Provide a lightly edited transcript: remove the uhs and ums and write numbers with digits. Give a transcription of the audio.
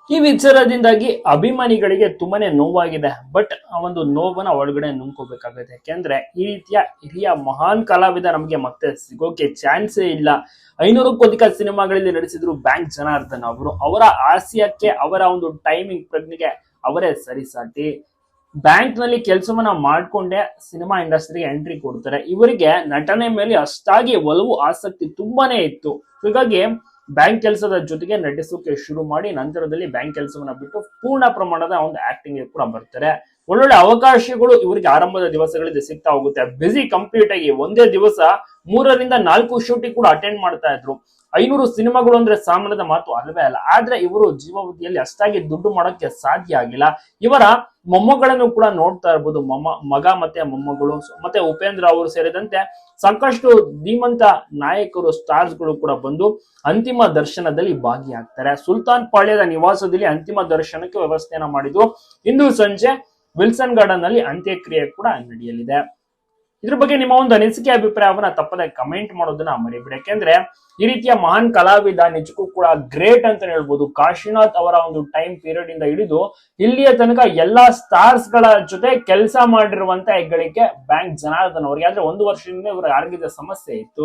ಈ ವಿಚಾರದಿಂದಾಗಿ ಅಭಿಮಾನಿಗಳಿಗೆ ತುಂಬಾನೇ ನೋವಾಗಿದೆ. ಬಟ್ ಆ ಒಂದು ನೋವನ್ನ ಒಳಗಡೆ ನುಂಗ್ಕೋಬೇಕಾಗುತ್ತೆ. ಯಾಕೆಂದ್ರೆ ಈ ರೀತಿಯ ಹಿರಿಯ ಮಹಾನ್ ಕಲಾವಿದ ನಮಗೆ ಮತ್ತೆ ಸಿಗೋಕೆ ಚಾನ್ಸೇ ಇಲ್ಲ. 500ಕ್ಕೂ ಅಧಿಕ ಸಿನಿಮಾಗಳಲ್ಲಿ ನಡೆಸಿದ್ರು ಬ್ಯಾಂಕ್ ಜನಾರ್ದನ್ ಅವರು. ಅವರ ಹಾಸ್ಯಕ್ಕೆ, ಅವರ ಒಂದು ಟೈಮಿಂಗ್ ಪ್ರಜ್ಞೆಗೆ ಅವರೇ ಸರಿಸಾಟಿ. ಬ್ಯಾಂಕ್ ನಲ್ಲಿ ಕೆಲಸವನ್ನ ಮಾಡ್ಕೊಂಡೆ ಸಿನಿಮಾ ಇಂಡಸ್ಟ್ರಿಗೆ ಎಂಟ್ರಿ ಕೊಡ್ತಾರೆ. ಇವರಿಗೆ ನಟನೆ ಮೇಲೆ ಅಷ್ಟಾಗಿ ಒಲವು ಆಸಕ್ತಿ ತುಂಬಾನೇ ಇತ್ತು. ಹೀಗಾಗಿ ಬ್ಯಾಂಕ್ ಕೆಲಸದ ಜೊತೆಗೆ ನಟಿಸೋಕೆ ಶುರು ಮಾಡಿ ನಂತರದಲ್ಲಿ ಬ್ಯಾಂಕ್ ಕೆಲಸವನ್ನ ಬಿಟ್ಟು ಪೂರ್ಣ ಪ್ರಮಾಣದ ಒಂದು ಆಕ್ಟಿಂಗ್ ಕೂಡ ಬರ್ತಾರೆ. ಒಳ್ಳೊಳ್ಳೆ ಅವಕಾಶಗಳು ಇವರಿಗೆ ಆರಂಭದ ದಿವಸಗಳಲ್ಲಿ ಸಿಗ್ತಾ ಹೋಗುತ್ತೆ. ಬಿಸಿ ಕಂಪ್ಲೀಟ್ ಆಗಿ ಒಂದೇ ದಿವಸ 3 ರಿಂದ 4 ಶೂಟಿಂಗ್ ಕೂಡ ಅಟೆಂಡ್ ಮಾಡ್ತಾ ಇದ್ರು. 500 ಸಿನಿಮಾಗಳು ಅಂದ್ರೆ ಸಾಮಾನ್ಯದ ಮಾತು ಅಲ್ವೇ ಅಲ್ಲ. ಆದ್ರೆ ಇವರು ಜೀವಾವಧಿಯಲ್ಲಿ ಅಷ್ಟಾಗಿ ದುಡ್ಡು ಮಾಡೋಕೆ ಸಾಧ್ಯ ಆಗಿಲ್ಲ. ಇವರ ಮೊಮ್ಮಗಳನ್ನು ಕೂಡ ನೋಡ್ತಾ ಇರ್ಬೋದು. ಮಗ ಮತ್ತೆ ಮೊಮ್ಮಗಳು ಮತ್ತೆ ಉಪೇಂದ್ರ ಅವರು ಸೇರಿದಂತೆ ಸಾಕಷ್ಟು ಧೀಮಂತ ನಾಯಕರು, ಸ್ಟಾರ್ಸ್ ಗಳು ಕೂಡ ಬಂದು ಅಂತಿಮ ದರ್ಶನದಲ್ಲಿ ಭಾಗಿಯಾಗ್ತಾರೆ. ಸುಲ್ತಾನ್ ಪಾಳ್ಯದ ನಿವಾಸದಲ್ಲಿ ಅಂತಿಮ ದರ್ಶನಕ್ಕೆ ವ್ಯವಸ್ಥೆಯನ್ನ ಮಾಡಿದ್ರು. ಇಂದು ಸಂಜೆ ವಿಲ್ಸನ್ ಗಾರ್ಡನ್ ನಲ್ಲಿ ಅಂತ್ಯಕ್ರಿಯೆ ಕೂಡ ನಡೆಯಲಿದೆ. ಇದ್ರ ಬಗ್ಗೆ ನಿಮ್ಮ ಒಂದು ಅನಿಸಿಕೆ, ಅಭಿಪ್ರಾಯವನ್ನ ತಪ್ಪದೆ ಕಮೆಂಟ್ ಮಾಡೋದನ್ನ ಮರಿಬೇಡಿ. ಯಾಕೆಂದ್ರೆ ಈ ರೀತಿಯ ಮಹಾನ್ ಕಲಾವಿದ ನಿಜಕ್ಕೂ ಕೂಡ ಗ್ರೇಟ್ ಅಂತ ಹೇಳ್ಬೋದು. ಕಾಶಿನಾಥ್ ಅವರ ಒಂದು ಟೈಮ್ ಪೀರಿಯಡ್ ಇಂದ ಹಿಡಿದು ಇಲ್ಲಿಯ ತನಕ ಎಲ್ಲಾ ಸ್ಟಾರ್ಸ್ ಗಳ ಜೊತೆ ಕೆಲಸ ಮಾಡಿರುವಂತ ಹೆಗ್ಗಳಿಕೆ ಬ್ಯಾಂಕ್ ಜನಾರ್ದನ್ ಅವರಿಗೆ. ಆದ್ರೆ 1 ವರ್ಷದಿಂದ ಇವರ ಆರೋಗ್ಯದ ಸಮಸ್ಯೆ ಇತ್ತು.